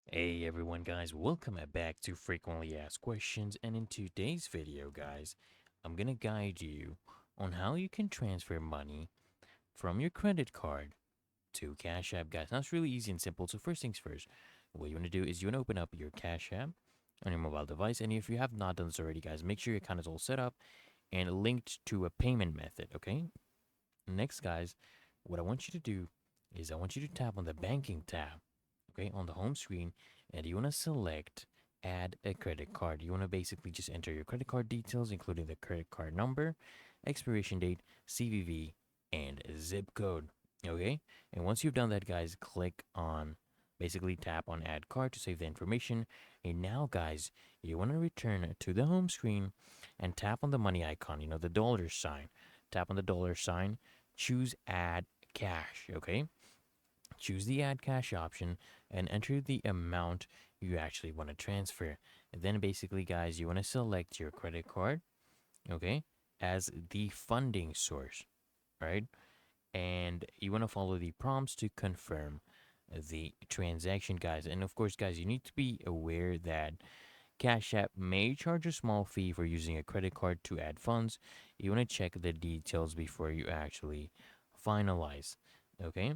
Hey everyone guys, welcome back to Frequently Asked Questions, and in today's video guys, I'm gonna guide you on how you can transfer money from your credit card to Cash App guys. Now it's really easy and simple, so first things first, what you wanna do is you wanna open up your Cash App on your mobile device, and if you have not done this already guys, make sure your account is all set up and linked to a payment method, okay? Next guys, what I want you to do is I want you to tap on the banking tab, okay, on the home screen, and you want to select add a credit card. You want to basically just enter your credit card details, including the credit card number, expiration date, CVV, and zip code, okay? And once you've done that guys, click on basically tap on add card to save the information. And now guys, you want to return to the home screen and tap on the money icon, the dollar sign. Tap on the dollar sign, choose add cash, okay? Choose the add cash option and enter the amount you actually want to transfer. And then basically, guys, you want to select your credit card, okay, as the funding source, right? And you want to follow the prompts to confirm the transaction, guys. And of course, guys, you need to be aware that Cash App may charge a small fee for using a credit card to add funds. You want to check the details before you actually finalize, okay?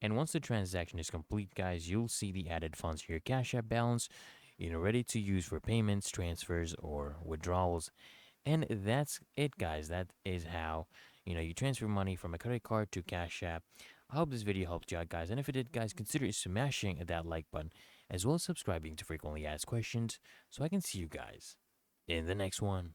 And once the transaction is complete, guys, you'll see the added funds to your Cash App balance, ready to use for payments, transfers, or withdrawals. And that's it, guys. That is how, you transfer money from a credit card to Cash App. I hope this video helped you out, guys. And if it did, guys, consider smashing that like button, as well as subscribing to Frequently Asked Questions, so I can see you guys in the next one.